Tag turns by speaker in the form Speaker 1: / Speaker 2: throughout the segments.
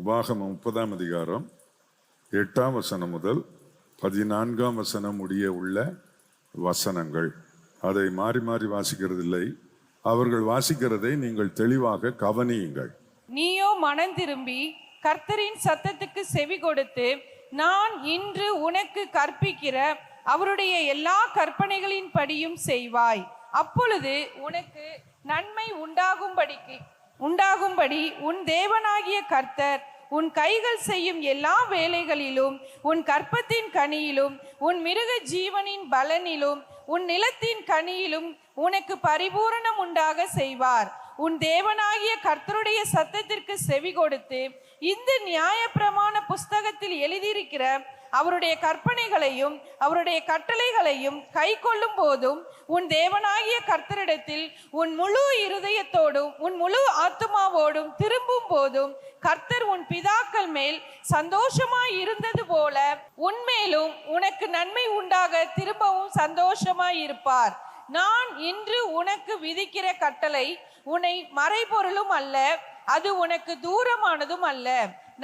Speaker 1: உபாகமம் 30ஆம் அதிகாரம் 8ஆம் வசனம் முதல் 14ஆம் வசனம் முடிய உள்ள வசனங்கள். அதை மாறி மாறி வாசிக்கிறதில்லை, அவர்கள் வாசிக்கிறதை நீங்கள் தெளிவாக கவனியுங்கள்.
Speaker 2: நீயோ மனம் திரும்பி கர்த்தரின் சத்தத்துக்கு செவி கொடுத்து, நான் இன்று உனக்கு கற்பிக்கிற அவருடைய எல்லா கற்பனைகளின் படியும் செய்வாய். அப்பொழுது உனக்கு நன்மை உண்டாகும்படி உன் தேவனாகிய கர்த்தர் உன் கைகள் செய்யும் எல்லா வேலைகளிலும், உன் கற்பத்தின் கனியிலும், உன் மிருக ஜீவனின் பலனிலும், உன் நிலத்தின் கனியிலும் உனக்கு பரிபூரணம் உண்டாக செய்வார். உன் தேவனாகிய கர்த்தருடைய சத்தத்திற்கு செவி கொடுத்து இந்த நியாயப்பிரமாண புஸ்தகத்தில் எழுதியிருக்கிற அவருடைய கற்பனைகளையும் அவருடைய கட்டளைகளையும் கை கொள்ளும் போதும், உன் தேவனாகிய கர்த்தரிடத்தில் உன் முழு இருதயத்தோடும் உன் முழு ஆத்துமாவோடும் திரும்பும் போதும், கர்த்தர் உன் பிதாக்கள் மேல் சந்தோஷமாய் இருந்தது போல உன்மேலும் உனக்கு நன்மை உண்டாக திரும்பவும் சந்தோஷமாய் இருப்பார். நான் இன்று உனக்கு விதிக்கிற கட்டளை உன்னை மறைபொருளும் அல்ல, அது உனக்கு தூரமானதும் அல்ல.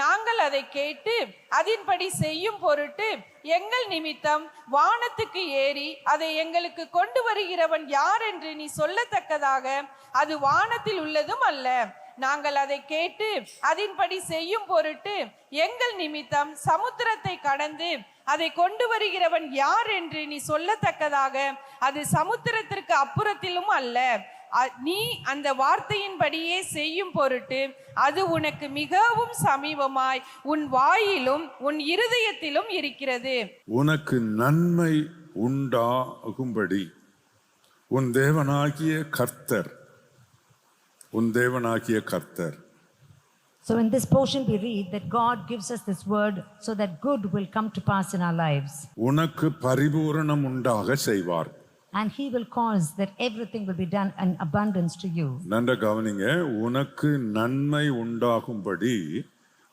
Speaker 2: நாங்கள் அதை கேட்டு அதன்படி செய்யும் பொருட்டு எங்கள் நிமித்தம் வானத்துக்கு ஏறி அதை எங்களுக்கு கொண்டு வருகிறவன் யார் என்று நீ சொல்லத்தக்கதாக அது வானத்தில் உள்ளதும் அல்ல. நாங்கள் அதை கேட்டு அதன்படி செய்யும் பொருட்டு எங்கள் நிமித்தம் சமுத்திரத்தை கடந்து அதை கொண்டு வருகிறவன் யார் என்று நீ சொல்லத்தக்கதாக அது சமுத்திரத்திற்கு அப்புறத்திலும் அல்ல. நீ அந்த வார்த்தையின்படியே செய்யும் பொருட்டு அது உனக்கு மிகவும் சமீபமாய் உன் வாயிலும் உன் இருதயத்திலும் இருக்கிறது.
Speaker 1: உனக்கு நன்மை உண்டாகும்படி உன் தேவனாகிய கர்த்தர், உன் தேவனாகிய கர்த்தர்.
Speaker 3: So in this portion we read that God gives us this word so that good will come to pass in our lives.
Speaker 1: உனக்கு பரிபூரணம் உண்டாக செய்வார்.
Speaker 3: And he will cause that everything will be done in abundance to you.
Speaker 1: நன்ற கவனிங்க, உனக்கு நன்மை உண்டாகும்படி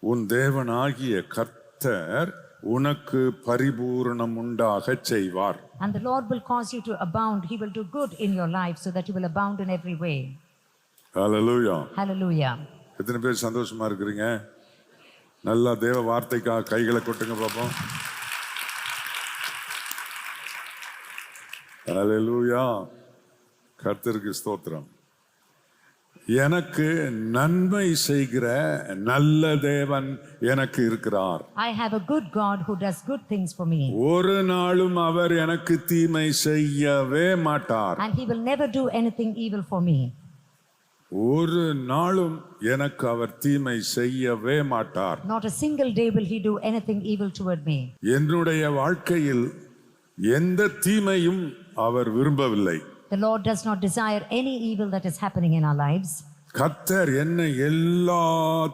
Speaker 1: உன் தேவனாகிய கர்த்தர் உனக்கு பரிபூரணம் உண்டாக செய்வார்.
Speaker 3: And the Lord will cause you to abound. He will do good in your life so that you will abound in every way.
Speaker 1: Hallelujah.
Speaker 3: Hallelujah.
Speaker 1: எத்தனை பேர் சந்தோஷமா இருக்கிறீங்க? நல்லா தேவ வார்த்தைக்காக கைகளை கொட்டுங்க பாப்போம். ஹல்லேலூயா. கர்த்தருக்கு ஸ்தோத்திரம். எனக்கு நன்மை செய்கிற நல்ல தேவன் எனக்கு இருக்கிறார்.
Speaker 3: I have a good God who does good things for me.
Speaker 1: ஒரு நாளும் அவர் எனக்கு தீமை செய்யவே மாட்டார்.
Speaker 3: And he will never do anything evil for me.
Speaker 1: ஒரு நாளும் எனக்கு அவர் தீமை செய்யவே மாட்டார்.
Speaker 3: Not a single day will he do anything evil toward me.
Speaker 1: என்னுடைய வாழ்க்கையில் எந்த தீமையும் அவர் விரும்பவில்லை.
Speaker 3: The Lord does not desire any evil that is happening in our lives.
Speaker 1: கர்த்தர் என்னை எல்லா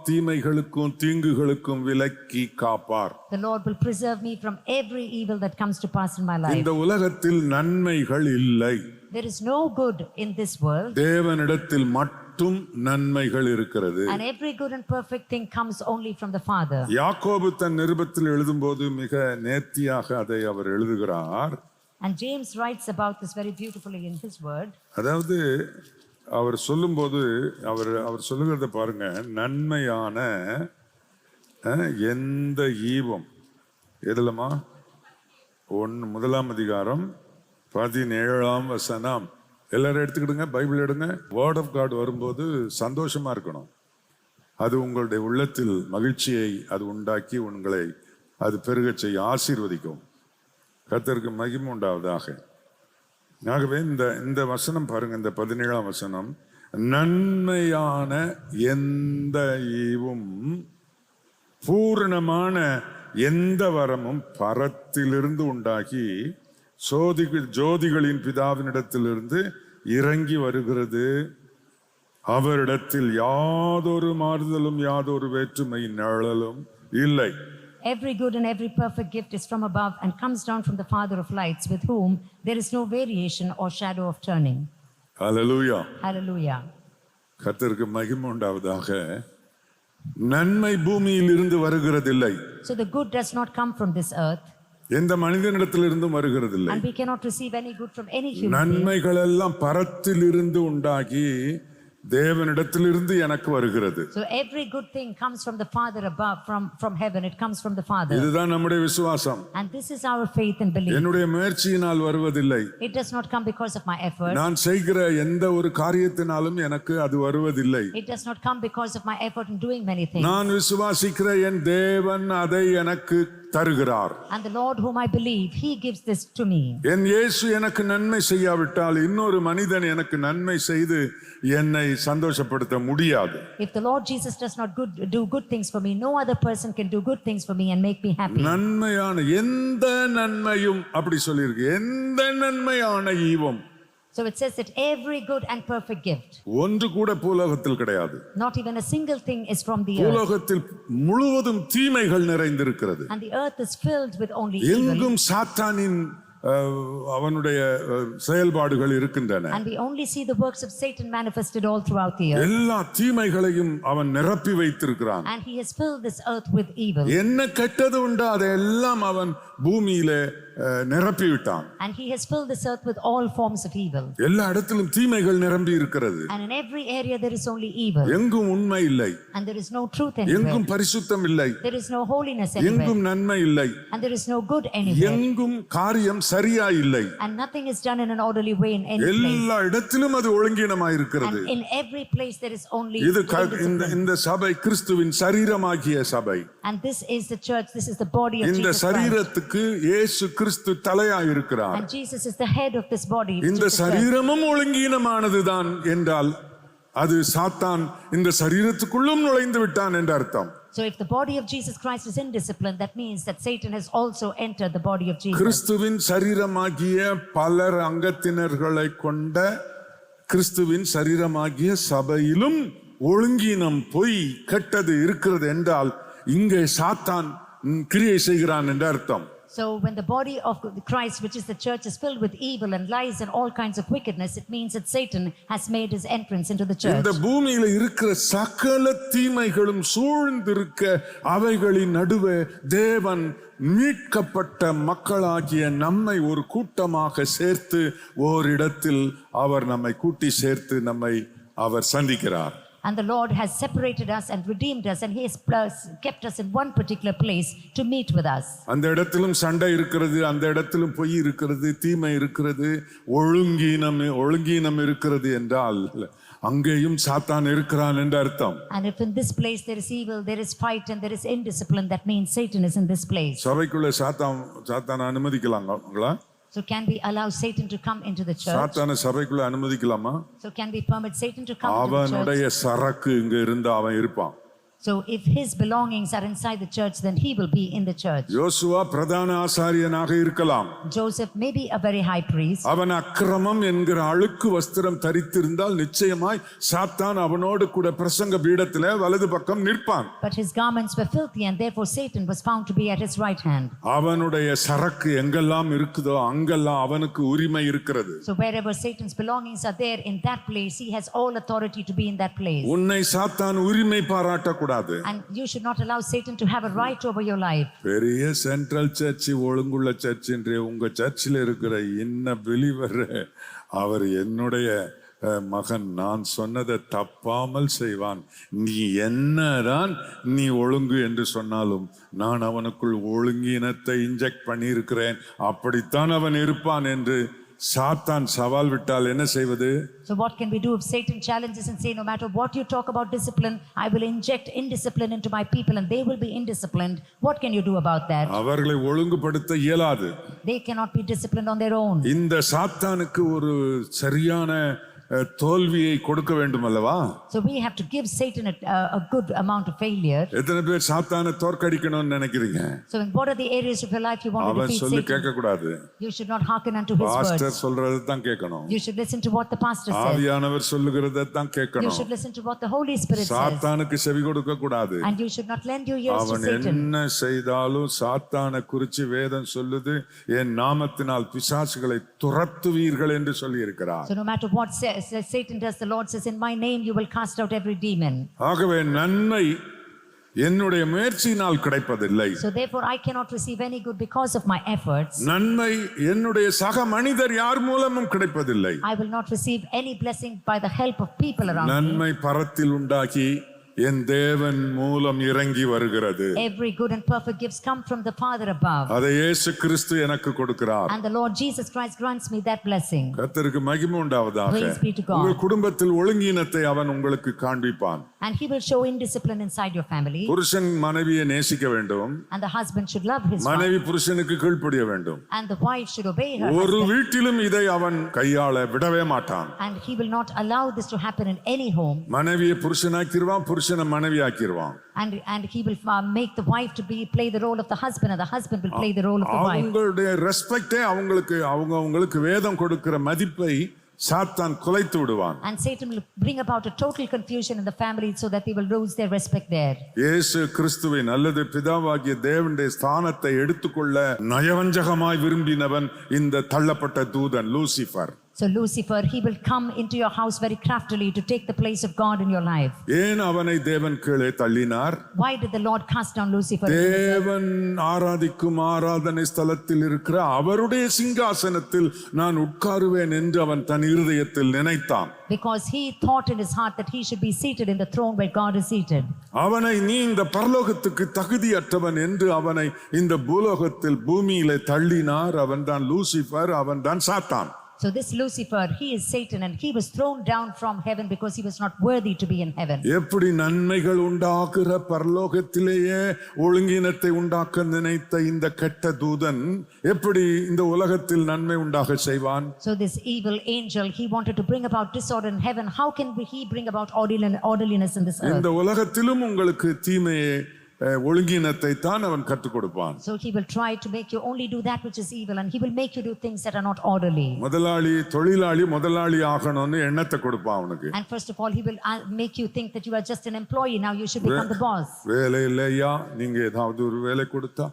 Speaker 1: தீமைகளுக்கும் தீங்குகளுக்கும் விலக்கி காப்பார்.
Speaker 3: The Lord will preserve me from every evil that comes to pass in my life.
Speaker 1: இந்த உலகத்தில் நன்மைகள் இல்லை.
Speaker 3: There is no good in this world.
Speaker 1: தேவனிடத்தில் மட்டும் நன்மைகள் இருக்கிறது.
Speaker 3: And every good and perfect thing comes only from the Father.
Speaker 1: யாக்கோபு தன் நிருபத்தில் எழுதும்போது மிக நேர்த்தியாக அதை அவர் எழுதுகிறார்.
Speaker 3: And James writes about this very beautifully in his word.
Speaker 1: அதாவது அவர் சொல்லும்போது அவர் சொல்லுகிறத பாருங்க, நன்மையான எந்த ஈவம் எதுலமா 1ஆம் அதிகாரம் 17ஆம் வசனம். எல்லாரும் எடுத்துக்கிடுங்க, பைபிள் எடுங்க. வேர்ட் ஆஃப் காட் வரும்போது சந்தோஷமா இருக்கணும். அது உங்களுடைய உள்ளத்தில் மகிழ்ச்சியை அது உண்டாக்கி உங்களை அது பெருகச் செய்ய ஆசீர்வதிக்கும். கர்த்தருக்கு மகிமை உண்டாவதாக. ஆகவே இந்த வசனம் பாருங்க, இந்த 17ஆம் வசனம், நன்மையான எந்த ஈவும் பூரணமான எந்த வரமும் பரத்திலிருந்து உண்டாகி ஜோதிகளின் பிதாவினிடத்திலிருந்து இறங்கி வருகிறது. அவரிடத்தில் யாதொரு மாறுதலும் யாதொரு வேற்றுமையின் நிழலும் இல்லை.
Speaker 3: Every good and every perfect gift is from above and comes down from the Father of lights, with whom there is no variation or shadow of turning.
Speaker 1: Hallelujah.
Speaker 3: Hallelujah.
Speaker 1: கர்த்தருக்கு மகிமை உண்டாவதாக. நன்மை பூமியில் இருந்து வருகிறதில்லை.
Speaker 3: So the good does not come from this earth.
Speaker 1: எந்த மனிதனிடத்திலிருந்தும் வருகிறதில்லை.
Speaker 3: And we cannot receive any good from any human being.
Speaker 1: நன்மைகள் எல்லாம் பரத்திலிருந்து உண்டாகி தேவனிடத்திலிருந்து எனக்கு வருகிறது.
Speaker 3: So every good thing comes from the Father above, from heaven. It comes from the Father.
Speaker 1: இதுதான் நம்முடைய விசுவாசம்.
Speaker 3: And this is our faith and belief.
Speaker 1: என்னுடைய முயற்சியினால் வருவதில்லை.
Speaker 3: It does not come because of my effort.
Speaker 1: நான் செய்கிற எந்த ஒரு காரியத்தினாலும் எனக்கு அது வருவதில்லை.
Speaker 3: It does not come because of my effort in doing many things.
Speaker 1: நான் விசுவாசிக்கிற என் தேவன் அதை எனக்கு தருகிறார்.
Speaker 3: And the Lord whom I believe, he gives this to me.
Speaker 1: என் இயேசு எனக்கு நன்மை செய்யாவிட்டால் இன்னொரு மனிதன் எனக்கு நன்மை செய்து என்னை சந்தோஷப்படுத்த முடியாது.
Speaker 3: If the Lord Jesus does not do good things for me, no other person can do good things for me and make me happy.
Speaker 1: நன்மையான எந்த நன்மையும் அப்படி சொல்லியிருக்கு, எந்த நன்மையான ஈவும்.
Speaker 3: So it says that every good and perfect gift.
Speaker 1: ஒன்று கூட பூலோகத்தில் கிடையாது.
Speaker 3: Not even a single thing is from the earth.
Speaker 1: பூலோகத்தில் முழுவதும் தீமைகள் நிறைந்திருக்கிறது.
Speaker 3: And the earth is filled with only evil.
Speaker 1: எங்கும் சாத்தானின் அவனுடைய செயல்பாடுகள் இருக்கின்றன.
Speaker 3: And we only see the works of Satan manifested all throughout the earth.
Speaker 1: எல்லா தீமைகளையும் அவன் நிரப்பி வைத்திருக்கிறான்.
Speaker 3: And he has filled this earth with evil.
Speaker 1: என்ன கெட்டது உண்டோ அதெல்லாம் அவன் பூமியிலே நிரப்பி விட்டான்.
Speaker 3: And he has filled this earth with all forms of evil.
Speaker 1: எல்லா இடத்திலும் தீமைகள் நிரம்பி இருக்கிறது.
Speaker 3: And in every area there is only evil.
Speaker 1: எங்கும் உண்மை இல்லை.
Speaker 3: And there is no truth anywhere.
Speaker 1: எங்கும் பரிசுத்தம் இல்லை.
Speaker 3: There is no holiness anywhere.
Speaker 1: எங்கும் நன்மை இல்லை.
Speaker 3: And there is no good anywhere.
Speaker 1: எங்கும் காரியம் சரியா இல்லை.
Speaker 3: And nothing is done in an orderly way in any place.
Speaker 1: எல்லா இடத்திலும் அது ஒழுங்கீனமாய் இருக்கிறது.
Speaker 3: And in every place there is only
Speaker 1: இது இந்த சபை கிறிஸ்துவின் சரீரமாகிய சபை.
Speaker 3: And this is the church, this is the body of
Speaker 1: இந்த
Speaker 3: Jesus Christ.
Speaker 1: சரீரத்துக்கு இயேசு கிறிஸ்து தலையாய் இருக்கிறார்.
Speaker 3: And Jesus is the head of this body.
Speaker 1: இந்த சரீரமும் ஒழுங்கீனமானதுதான் என்றால் அது சாத்தான் இந்த சரீரத்துக்குள்ளும் நுழைந்து விட்டான் என்ற அர்த்தம்.
Speaker 3: So if the body of Jesus Christ is indisciplined, that means that Satan has also entered the body of Jesus.
Speaker 1: கிறிஸ்துவின் சரீரமாகிய பலர் அங்கத்தினர்களை கொண்ட கிறிஸ்துவின் சரீரமாகிய சபையிலும் ஒழுங்கீனம் பொய் கெட்டது இருக்கிறது என்றால் இங்கே சாத்தான் கிரியை செய்கிறான் என்ற அர்த்தம்.
Speaker 3: So when the body of Christ, which is the church, is filled with evil and lies and all kinds of wickedness, it means that Satan has made his entrance into the church.
Speaker 1: இந்த பூமியில இருக்கிற சகல தீமைகளும் சூழ்ந்திருக்க அவைகளின் நடுவே தேவன் மீட்கப்பட்ட மக்களாகிய நம்மை ஒரு கூட்டமாக சேர்த்து ஓரிடத்தில் அவர் நம்மை கூட்டி சேர்த்து நம்மை அவர் சந்திக்கிறார்.
Speaker 3: And the Lord has separated us and redeemed us, and he has kept us in one particular place to meet with us.
Speaker 1: அந்த இடத்திலும் சண்டை இருக்கிறது, அந்த இடத்திலும் பொய் இருக்கிறது, தீமை இருக்கிறது, ஒழுங்கீனம் இருக்கிறது என்றால் அங்கேயும் சாத்தான் இருக்கிறான் என்ற அர்த்தம்.
Speaker 3: And if in this place there is evil, there is fight and there is indiscipline, that means Satan is in this place.
Speaker 1: சபைக்குள்ள சாத்தான் அனுமதிக்கலாங்களா?
Speaker 3: So can we allow Satan to come into the church?
Speaker 1: சாத்தானை சபைக்குள்ள அனுமதிக்கலாமா?
Speaker 3: So can we permit Satan to come into the church?
Speaker 1: அவனுடைய சரக்கு இங்க இருந்தா அவன் இருப்பான்.
Speaker 3: So if his belongings are inside the church, then he will be in the church.
Speaker 1: யோசுவா பிரதான ஆசாரியனாக இருக்கலாம்.
Speaker 3: Joseph may be a very high priest.
Speaker 1: அவன் அக்கிரமம் என்கிற அழுக்கு வஸ்திரம் தரித்திருந்தால் நிச்சயமாய் சாத்தான் அவனோடு கூட பிரசங்க பீடத்திலே வலது பக்கம் நிற்பான்.
Speaker 3: But his garments were filthy, and therefore Satan was found to be at his right hand.
Speaker 1: அவனுடைய சரக்கு எங்கெல்லாம் இருக்குதோ அங்கெல்லாம் அவனுக்கு உரிமை இருக்கிறது.
Speaker 3: So wherever Satan's belongings are there, in that place he has all authority to be in that place.
Speaker 1: உன்னை சாத்தான் உரிமை பாராட்ட கூடாது.
Speaker 3: And you should not allow Satan to have a right over your life.
Speaker 1: பெரிய central search ஒழுங்குள்ள search என்று உங்க சர்ச்சில் இருக்கிற என்ன பிலீவர் அவர் என்னுடைய மகன், நான் சொன்னதை தப்பாமல் செய்வான், நீ என்னதான் நீ ஒழுங்கு என்று சொன்னாலும் நான் அவனுக்குள் ஒழுங்கினத்தை இன்ஜெக்ட் பண்ணி இருக்கிறேன், அப்படித்தான் அவன் இருப்பான் என்று சாத்தான் சவால் விட்டால் என்ன செய்வது?
Speaker 3: So what can we do if Satan challenges and say, no matter what you talk about discipline, I will inject indiscipline into my people and they will be indisciplined? What can you do about that?
Speaker 1: அவர்களை ஒழுங்குபடுத்த இயலாது.
Speaker 3: They cannot be disciplined on their own.
Speaker 1: இந்த சாத்தானுக்கு ஒரு சரியான தோல்வியை கொடுக்க வேண்டும் அல்லவா?
Speaker 3: So we have to give Satan a good amount of failure.
Speaker 1: எத்தனை பேர் சாத்தானை தோற்கடிக்கணும்னு நினைக்கிறீங்க?
Speaker 3: So in what are the areas of your life you want to defeat
Speaker 1: சொல்லி
Speaker 3: Satan?
Speaker 1: கேட்க கூடாது.
Speaker 3: You should not hearken unto his
Speaker 1: pastor
Speaker 3: words.
Speaker 1: சொல்றதை தான் கேட்கணும்.
Speaker 3: You should listen to what the pastor says.
Speaker 1: ஆவியானவர் சொல்லுகிறதை தான்
Speaker 3: You
Speaker 1: கேட்கணும்.
Speaker 3: should listen to what the Holy Spirit says.
Speaker 1: சாத்தானுக்கு செவி கொடுக்க கூடாது.
Speaker 3: And you should not lend your ears to
Speaker 1: அவன்
Speaker 3: Satan.
Speaker 1: என்ன செய்தாலும் சாத்தானை குறித்து வேதம் சொல்லுது, என் நாமத்தினால் பிசாசுகளை துரத்துவீர்கள் என்று சொல்லி இருக்கிறார்.
Speaker 3: So no matter what Satan does, the Lord says, in my name you will cast out every demon.
Speaker 1: ஆகவே நன்மை என்னுடைய முயற்சியினால் கிடைப்பதில்லை.
Speaker 3: So therefore I cannot receive any good because of my efforts.
Speaker 1: நன்மை என்னுடைய சக மனிதர் யார் மூலமும் கிடைப்பதில்லை.
Speaker 3: I will not receive any blessing by the help of people around me.
Speaker 1: நன்மை பரத்தில் உண்டாகி என் தேவன் மூலம் இறங்கி வருகிறது.
Speaker 3: Every good and perfect gifts come from the Father above.
Speaker 1: அதை இயேசு கிறிஸ்து எனக்கு கொடுக்கிறார்.
Speaker 3: And the Lord Jesus Christ grants me that blessing.
Speaker 1: கர்த்தருக்கு மகிமை உண்டாவதாக.
Speaker 3: Praise be to God.
Speaker 1: உங்கள் குடும்பத்தில் ஒழுங்கீனத்தை அவன் உங்களுக்கு காண்பிப்பான்.
Speaker 3: And he will show indiscipline inside your family.
Speaker 1: புருஷன் மனைவியை நேசிக்க வேண்டும்.
Speaker 3: And the husband should love his wife.
Speaker 1: மனைவி புருஷனுக்கு கீழ்ப்படிய வேண்டும்.
Speaker 3: And the wife should obey her
Speaker 1: ஒரு
Speaker 3: husband.
Speaker 1: வீட்டிலும் இதை அவன் கையாள விடவே மாட்டான்.
Speaker 3: And he will not allow this to happen in any home.
Speaker 1: மனைவியை புருஷனாக்கிடுவான், புருஷனை மனைவியாக்கிடுவான்.
Speaker 3: And he will make the wife to play the role of the husband, and the husband will play the role of the wife.
Speaker 1: அவங்களுடைய ரெஸ்பெக்டே அவங்களுக்கு வேதம் கொடுக்கிற மதிப்பை சாத்தான் குலைத்து விடுவான்.
Speaker 3: And Satan will bring about a total confusion in the family so that they will lose their respect there.
Speaker 1: இயேசு கிறிஸ்துவின் அல்லது பிதாவாகிய தேவனுடைய ஸ்தானத்தை எடுத்துக்கொள்ள நயவஞ்சகமாய் விரும்பினவன் இந்த தள்ளப்பட்ட தூதன் Lucifer.
Speaker 3: So Lucifer, he will come into your house very craftily to take the place of God in your life.
Speaker 1: ஏன் அவனை தேவன் கீழே தள்ளினார்?
Speaker 3: Why did the Lord cast down Lucifer?
Speaker 1: தேவன் ஆராதிக்கும் ஆராதனை ஸ்தலத்தில் இருக்கிற அவருடைய சிங்காசனத்தில் நான் உட்காருவேன் என்று அவன் தன் இருதயத்தில் நினைத்தான்.
Speaker 3: Because he thought in his heart that he should be seated in the throne where God is seated.
Speaker 1: அவனை நீ இந்த பரலோகத்துக்கு தகுதியற்றவன் என்று அவனை இந்த பூலோகத்தில் பூமியிலே தள்ளினார். அவன் தான் லூசிபர், அவன் தான் சாத்தான்.
Speaker 3: So this Lucifer, he is Satan, and he was thrown down from heaven because he was not worthy to be in heaven.
Speaker 1: எப்படி நன்மைகள் உண்டாக்குற பரலோகத்திலேயே ஒழுங்கினத்தை உண்டாக்க நினைத்த இந்த கெட்ட தூதன் எப்படி இந்த உலகத்தில் நன்மை உண்டாக செய்வான்?
Speaker 3: So this evil angel, he wanted to bring about disorder in heaven. How can he bring about orderliness in this earth?
Speaker 1: இந்த உலகத்திலும் உங்களுக்கு தீமையை ஒழுங்கினத்தை தான் அவன் கற்றுக் கொடுப்பான்.
Speaker 3: So he will try to make you only do that which is evil, and he will make you do things that are not orderly.
Speaker 1: முதலாளி ஆகணும்னு எண்ணத்தை கொடுப்பான் அவனுக்கு.
Speaker 3: And first of all, he will make you think that you are just an employee, now you should become the boss.
Speaker 1: வேலை இல்லையா, நீங்க ஏதாவது ஒரு வேலை கொடுத்தா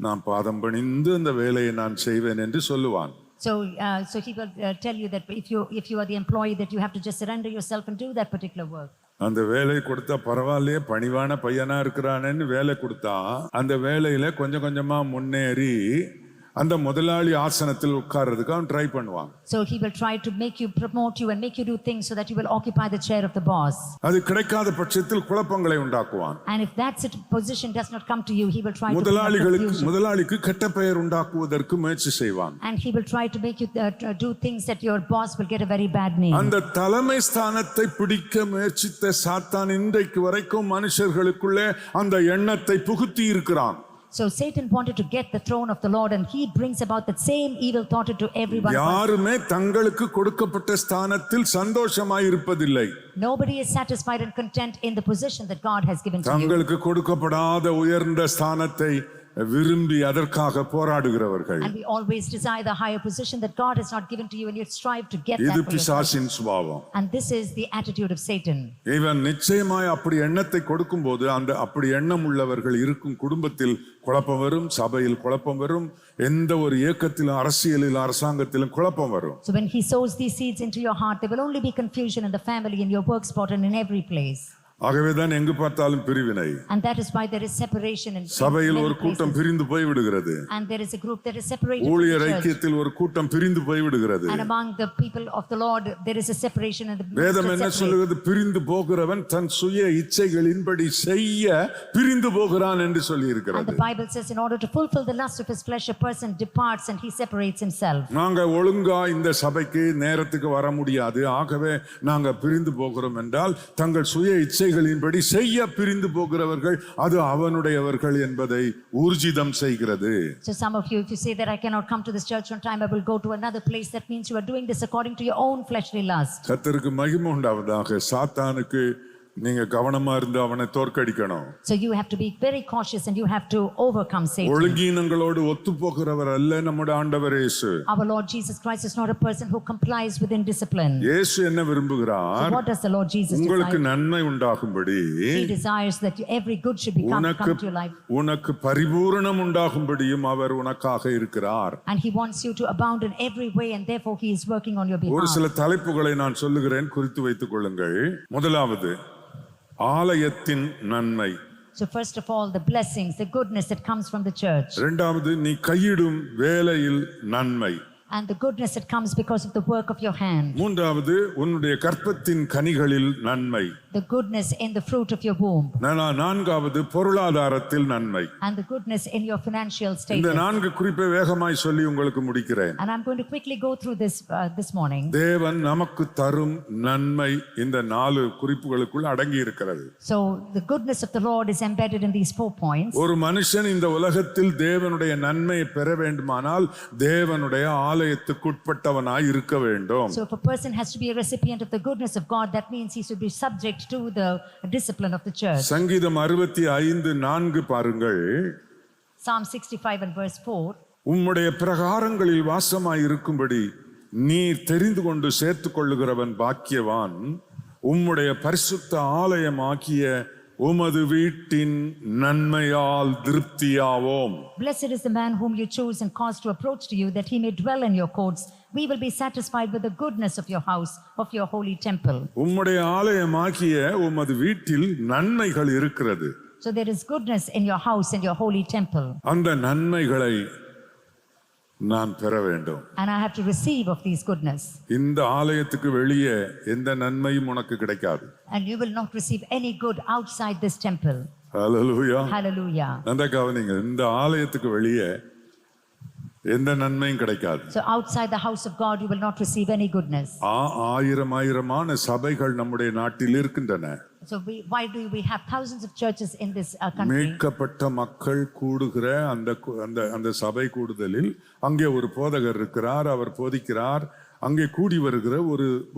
Speaker 1: நான் பாதம் பணிந்து அந்த வேலையை நான் செய்வேன் என்று சொல்லுவான்.
Speaker 3: So he will tell you that if you are the employee, that you have to just surrender yourself and do that particular work.
Speaker 1: அந்த வேலை கொடுத்தா பரவாயில்லையே, பணிவான பையனா இருக்கிறானேன்னு வேலை கொடுத்தா அந்த வேலையில கொஞ்சம் கொஞ்சமா முன்னேறி அந்த முதலாளி ஆசனத்தில் உட்கார்றதுக்கு அவன் ட்ரை பண்ணுவான்.
Speaker 3: So he will try to make you, promote you, and make you do things so that you will occupy the chair of the boss.
Speaker 1: அது கிடைக்காத பட்சத்தில் குழப்பங்களை உண்டாக்குவான்.
Speaker 3: And if that position does not come to you, he will try to
Speaker 1: முதலாளிக்கு கெட்ட பெயர் உண்டாக்குவதற்கு முயற்சி செய்வான்.
Speaker 3: And he will try to make you do things that your boss will get a very bad name.
Speaker 1: அந்த தலைமை ஸ்தானத்தை பிடிக்க முயற்சித்த சாத்தான் இன்றைக்கு வரைக்கும் மனுஷர்களுக்குள்ளே அந்த எண்ணத்தை புகுத்தி இருக்கிறான்.
Speaker 3: So Satan wanted to get the throne of the Lord, and he brings about that same evil thought into everyone.
Speaker 1: யாருமே தங்களுக்கு கொடுக்கப்பட்ட ஸ்தானத்தில் சந்தோஷமாய் இருப்பதில்லை.
Speaker 3: Nobody is satisfied and content in the position that God has given to you.
Speaker 1: தங்களுக்கு கொடுக்கப்படாத உயர்ந்த ஸ்தானத்தை விரும்பி அதற்காக போராடுகிறவர்கள்.
Speaker 3: And we always desire the higher position that God has not given to you, and you strive to get that
Speaker 1: இது
Speaker 3: for yourself.
Speaker 1: பிசாசின் சுபாவம்.
Speaker 3: And this is the attitude of Satan.
Speaker 1: இவன் நிச்சயமாய் அப்படி எண்ணத்தை கொடுக்கும்போது அந்த அப்படி எண்ணம் உள்ளவர்கள் இருக்கும் குடும்பத்தில் குழப்பம் வரும், சபையில் குழப்பம் வரும், எந்த ஒரு இயக்கத்திலும் அரசியலில் அரசாங்கத்திலும் குழப்பம் வரும்.
Speaker 3: So when he sows these seeds into your heart, there will only be confusion in the family, in your work spot, and in every place.
Speaker 1: ஆகவேதான் எங்கு பார்த்தாலும் பிரிவினை.
Speaker 3: And that is why there is separation in
Speaker 1: சபையில் ஒரு கூட்டம் பிரிந்து போய் விடுகிறது.
Speaker 3: And there is a group that is separated from
Speaker 1: ஊழியர்
Speaker 3: the church.
Speaker 1: ஐக்கியத்தில் ஒரு கூட்டம் பிரிந்து போய் விடுகிறது.
Speaker 3: And among the people of the Lord there is a separation, and the
Speaker 1: வேதம் என்ன சொல்லுகிறது? பிரிந்து போகிறவன் தன் சுய இச்சைகளின்படி செய்ய பிரிந்து போகிறான் என்று சொல்லி இருக்கிறது.
Speaker 3: And the Bible says in order to fulfill the lust of his flesh, a person departs and he separates himself.
Speaker 1: நாங்க ஒழுங்கா இந்த சபைக்கு நேரத்துக்கு வர முடியாது, ஆகவே நாங்க பிரிந்து போகிறோம் என்றால் தங்கள் சுய இச்சை படி செய்ய பிரிந்து போகிறவர்கள் அது அவனுடையவர்கள் என்பதை ஊர்ஜிதம் செய்கிறது.
Speaker 3: So some of you, if you say that I cannot come to this church on time, I will go to another place, that means you are doing this according to your own fleshly lust.
Speaker 1: கர்த்தருக்கு மகிமை உண்டாவதாக. சாத்தானுக்கு நீங்க கவனமா இருந்து அவனை தோற்கடிக்கணும்.
Speaker 3: So you have to be very cautious, and you have to overcome Satan.
Speaker 1: ஒழுங்கீனங்களோடு ஒத்துப்போகிறவர் அல்ல நம்முடைய ஆண்டவர் இயேசு.
Speaker 3: Our Lord Jesus Christ is not a person who complies with indiscipline.
Speaker 1: இயேசு என்ன விரும்புகிறார்?
Speaker 3: So what does the Lord Jesus desire?
Speaker 1: உங்களுக்கு நன்மை உண்டாகும்படி
Speaker 3: He desires that every good should come to your life.
Speaker 1: உனக்கு பரிபூரணம் உண்டாகும்படியும் அவர் உனக்காக இருக்கிறார்.
Speaker 3: And he wants you to abound in every way, and therefore he is working on your behalf.
Speaker 1: ஒரு சில தலைப்புகளை நான் சொல்லுகிறேன், குறித்து வைத்துக் கொள்ளுங்கள். முதலாவது, ஆலயத்தின் நன்மை.
Speaker 3: So first of all, the blessings, the goodness that comes from the church.
Speaker 1: இரண்டாவது நீ கையிடும் வேலையில் நன்மை.
Speaker 3: And the goodness that comes because of the work of your hand.
Speaker 1: மூன்றாவது உன்னுடைய கற்பத்தின் கனிகளில் நன்மை.
Speaker 3: The goodness in the fruit of your womb.
Speaker 1: நான்காவது பொருளாதாரத்தில் நன்மை.
Speaker 3: And the goodness in your financial
Speaker 1: இந்த
Speaker 3: status.
Speaker 1: 4 குறிப்பை வேகமாய் சொல்லி உங்களுக்கு முடிக்கிறேன்.
Speaker 3: And I'm going to quickly go through this morning.
Speaker 1: தேவன் நமக்கு தரும் நன்மை இந்த 4 குறிப்புகளுக்குள் அடங்கி இருக்கிறது.
Speaker 3: So the goodness of the Lord is embedded in these 4 points.
Speaker 1: ஒரு மனுஷன் இந்த உலகத்தில் தேவனுடைய நன்மையை பெற வேண்டுமானால் தேவனுடைய ஆலயத்துக்குட்பட்டவனாய் இருக்க வேண்டும்.
Speaker 3: So if a person has to be a recipient of the goodness of God, that means he should be subject to the discipline of the church.
Speaker 1: சங்கீதம் 65:4 பாருங்கள்.
Speaker 3: Psalm 65 and verse 4.
Speaker 1: உம்முடைய பிரகாரங்களில் வாசமாய் இருக்கும்படி நீர் தெரிந்து கொண்டு சேர்த்துக் கொள்ளுகிறவன் பாக்கியவான். உம்முடைய பரிசுத்த ஆலயமாக்கிய உமது வீட்டின் நன்மையால் திருப்தியாவோம்.
Speaker 3: Blessed is the man whom you choose and cause to approach to you, that he may dwell in your courts. We will be satisfied with the goodness of your house, of your holy temple.
Speaker 1: உம்முடைய ஆலயமாக்கிய உமது வீட்டில் நன்மைகள் இருக்கிறது.
Speaker 3: So there is goodness in your house and your holy temple.
Speaker 1: அந்த நன்மைகளை நான் பெற வேண்டும்.
Speaker 3: And I have to receive of these goodness.
Speaker 1: இந்த ஆலயத்துக்கு வெளியே எந்த நன்மையும் உனக்கு கிடைக்காது.
Speaker 3: And you will not receive any good outside this temple.
Speaker 1: Hallelujah.
Speaker 3: Hallelujah.
Speaker 1: அந்த கவனிங்க, இந்த ஆலயத்துக்கு வெளியே எந்த நன்மையும் கிடைக்காது.
Speaker 3: So outside the house of God you will not receive any goodness.
Speaker 1: ஆயிரமான சபைகள் நம்முடைய நாட்டில் இருக்கின்றன.
Speaker 3: So why do we have thousands of churches in this country?
Speaker 1: மீட்கப்பட்ட மக்கள் கூடுகிற அந்த சபை கூடுதலில் அங்கே ஒரு போதகர் இருக்கிறார், அவர் போதிக்கிறார். அங்கே கூடி வருகிற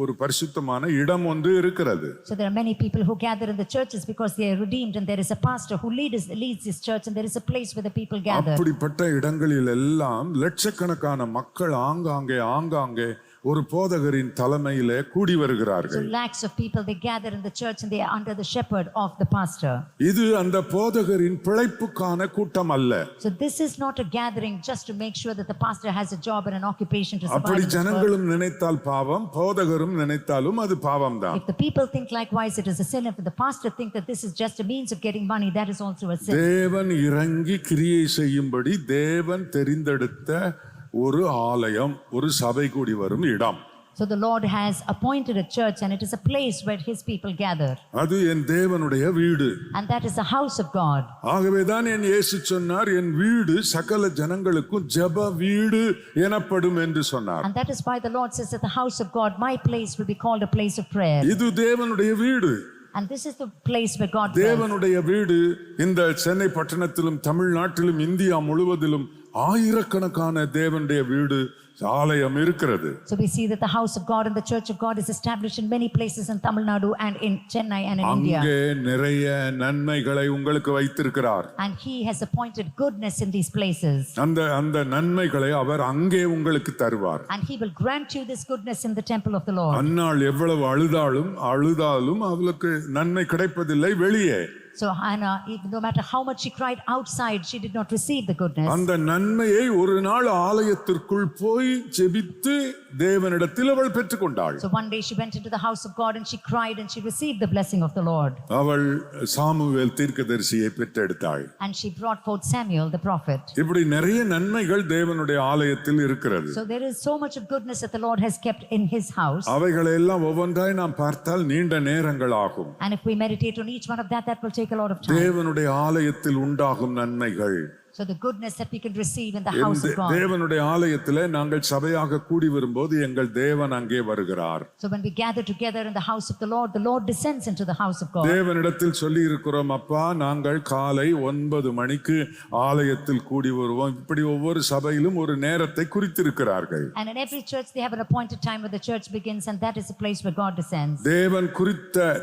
Speaker 1: ஒரு பரிசுத்தமான இடம் ஒன்று இருக்கிறது.
Speaker 3: So there are many people who gather in the churches because they are redeemed, and there is a pastor who leads this church, and there is a place where the people gather.
Speaker 1: அப்படிப்பட்ட இடங்களில் எல்லாம் லட்சக்கணக்கான மக்கள் ஆங்காங்கே ஒரு போதகரின் தலைமையிலே கூடி வருகிறார்கள்.
Speaker 3: So lakhs of people, they gather in the church and they are under the shepherd of the pastor.
Speaker 1: இது அந்த போதகரின் பிழைப்புக்கான கூட்டம் அல்ல.
Speaker 3: So this is not a gathering just to make sure that the pastor has a job and an occupation to survive.
Speaker 1: அப்படி ஜனங்களும் நினைத்தால் பாவம், போதகரும் நினைத்தாலும் அது பாவம்தான்.
Speaker 3: If the people think likewise, it is a sin. If the pastor think that this is just a means of getting money, that is also a sin.
Speaker 1: தேவன் இறங்கி கிரியை செய்யும்படி தேவன் தெரிந்தெடுத்த ஒரு ஆலயம், ஒரு சபை கூடி வரும் இடம்.
Speaker 3: So the Lord has appointed a church, and it is a place where his people gather.
Speaker 1: அது என் தேவனுடைய வீடு.
Speaker 3: And that is the house of God.
Speaker 1: ஆகவேதான் என் இயேசு சொன்னார், என் வீடு சகல ஜனங்களுக்கும் ஜெப வீடு எனப்படும் என்று சொன்னார்.
Speaker 3: And that is why the Lord says that the house of God, my place, will be called a place of prayer.
Speaker 1: இது தேவனுடைய வீடு.
Speaker 3: And this is the place where God dwells.
Speaker 1: தேவனுடைய வீடு இந்த சென்னை பட்டணத்திலும் தமிழ்நாட்டிலும் இந்தியா முழுவதிலும் ஆயிரக்கணக்கான தேவனுடைய வீடு ஆலயம் இருக்கிறது.
Speaker 3: So we see that the house of God and the church of God is established in many places in Tamil Nadu and in Chennai and in India.
Speaker 1: அங்கே நிறைய நன்மைகளை உங்களுக்கு வைத்திருக்கிறார்.
Speaker 3: And he has appointed goodness in these places.
Speaker 1: அந்த நன்மைகளை அவர் அங்கே உங்களுக்கு தருவார்.
Speaker 3: And he will grant you this goodness in the temple of the Lord.
Speaker 1: அன்னாள் எவ்வளவு அழுதாலும் அவளுக்கு நன்மை கிடைப்பதில்லை வெளியே.
Speaker 3: So Hannah, no matter how much she cried outside, she did not receive the goodness.
Speaker 1: அந்த நன்மையை ஒரு நாள் ஆலயத்திற்குள் போய் ஜெபித்து தேவனிடத்தில் அவள் பெற்றுக்கொண்டாள்.
Speaker 3: So one day she went into the house of God and she cried and she received the blessing of the Lord.
Speaker 1: அவள் Samuel தீர்க்கதரிசியை பெற்றெடுத்தாள்.
Speaker 3: And she brought forth Samuel the prophet.
Speaker 1: இப்படி நிறைய நன்மைகள் தேவனுடைய ஆலயத்தில் இருக்கிறது.
Speaker 3: So there is so much of goodness that the Lord has kept in his house.
Speaker 1: அவைகளை எல்லாம் ஒவ்வொன்றாய் நாம் பார்த்தால் நீண்ட நேரங்கள் ஆகும்.
Speaker 3: And if we meditate on each one of that will take a lot of time.
Speaker 1: தேவனுடைய ஆலயத்தில் உண்டாகும் நன்மைகள்.
Speaker 3: So the goodness that we can receive in the house of God.
Speaker 1: தேவனுடைய ஆலயத்திலே நாங்கள் சபையாக கூடி வரும்போது எங்கள் தேவன் அங்கே வருகிறார்.
Speaker 3: So when we gather together in the house of the Lord descends into the house of God.
Speaker 1: தேவனிடத்தில் சொல்லி இருக்கிறோம், அப்பா நாங்கள் காலை 9 மணிக்கு ஆலயத்தில் கூடி வருவோம். இப்படி ஒவ்வொரு சபையிலும் ஒரு நேரத்தை குறித்திருக்கிறார்கள்.
Speaker 3: And in every church they have an appointed time where the church begins, and that is the place where God descends.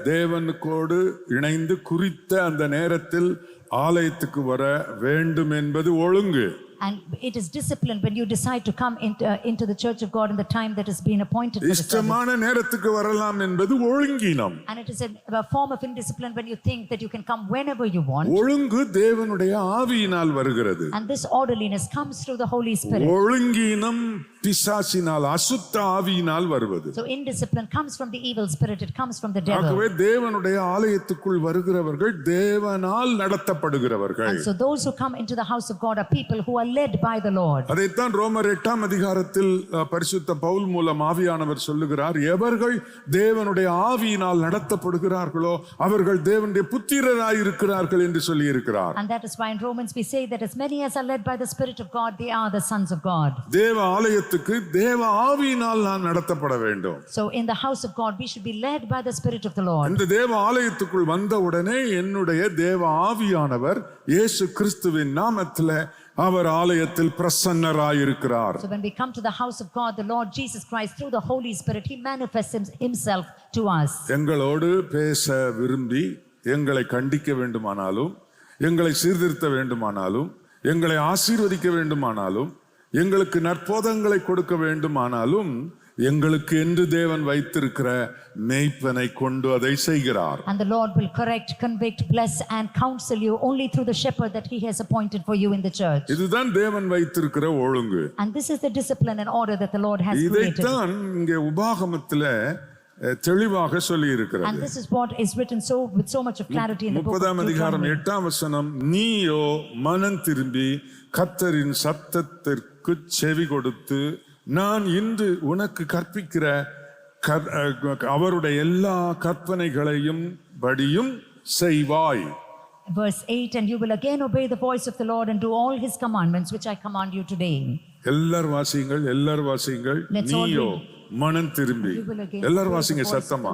Speaker 3: தேவனுக்கோடு இணைந்து குறித்த அந்த நேரத்தில் ஆலயத்துக்கு வர வேண்டும் என்பது ஒழுங்கு. And it is discipline when you decide to come into the church of God in the time that has been appointed for the service.
Speaker 1: இஷ்டமான நேரத்துக்கு வரலாம் என்பது ஒழுங்கினம்.
Speaker 3: And it is a form of indiscipline when you think that you can come whenever you want.
Speaker 1: ஒழுங்கு தேவனுடைய ஆவியினால் வருகிறது.
Speaker 3: And this orderliness comes through the Holy Spirit.
Speaker 1: ஒழுங்கினம் பிசாசினால் அசுத்த ஆவியினால் வருவது.
Speaker 3: So indiscipline comes from the evil spirit, it comes from the devil.
Speaker 1: ஆகவே தேவனுடைய ஆலயத்துக்குள் வருகிறவர்கள் தேவனால் நடத்தப்படுகிறவர்கள்.
Speaker 3: And so those who come into the house of God are people who are led by the Lord.
Speaker 1: அதைத்தான் ரோமர் 8ஆம் அதிகாரத்தில் பரிசுத்த பவுல் மூலம் ஆவியானவர் சொல்லுகிறார், எவர்கள் தேவனுடைய ஆவியினால் நடத்தப்படுகிறார்களோ அவர்கள் தேவனுடைய புத்திரராய் இருக்கிறார்கள் என்று சொல்லி இருக்கிறார்.
Speaker 3: And that is why in Romans we say that as many as are led by the Spirit of God, they are the sons of God.
Speaker 1: தேவ ஆலயத்துக்கு தேவ ஆவியினால் நான் நடத்தப்பட வேண்டும்.
Speaker 3: So in the house of God we should be led by the Spirit of the Lord.
Speaker 1: இந்த தேவ ஆலயத்துக்குள் வந்தவுடனே என்னுடைய தேவ ஆவியானவர் இயேசு கிறிஸ்துவின் நாமத்திலே அவர் ஆலயத்தில் பிரசன்னராய் இருக்கிறார்.
Speaker 3: So when we come to the house of God, the Lord Jesus Christ through the Holy Spirit, he manifests himself to us.
Speaker 1: எங்களோடு பேச விரும்பி எங்களை கண்டிக்க வேண்டுமானாலும், எங்களை சீர்திருத்த வேண்டுமானாலும், எங்களை ஆசீர்வதிக்க வேண்டுமானாலும், எங்களுக்கு நற்போதங்களை கொடுக்க வேண்டுமானாலும் எங்களுக்கு என்று தேவன் வைத்திருக்கிற மேய்ப்பனை கொண்டு அதை செய்கிறார்.
Speaker 3: And the Lord will correct, convict, bless and counsel you only through the shepherd that he has appointed for you in the church.
Speaker 1: இதுதான் தேவன் வைத்திருக்கிற ஒழுங்கு.
Speaker 3: And this is the discipline and order that the Lord has created.
Speaker 1: இதைத்தான் இங்கே உபாகமத்திலே தெளிவாக சொல்லி இருக்கிறது.
Speaker 3: And this is what is written so with so much of clarity in the book of
Speaker 1: 30ஆம் அதிகாரம்
Speaker 3: Deuteronomy.
Speaker 1: 8ஆம் வசனம், நீயோ மனம் திரும்பி கர்த்தரின் சத்தத்திற்கு செவி கொடுத்து நான் இன்று உனக்கு கற்பிக்கிற அவருடைய எல்லா கற்பனைகளையும் படியும் செய்வாய்.
Speaker 3: Verse 8, and you will again obey the voice of the Lord and do all his commandments which I command you today.
Speaker 1: எல்லார் வாசிங்கள், எல்லார் வாசிங்கள். நீயோ மனம் திரும்பி, எல்லார் வாசிங்க சத்தமா.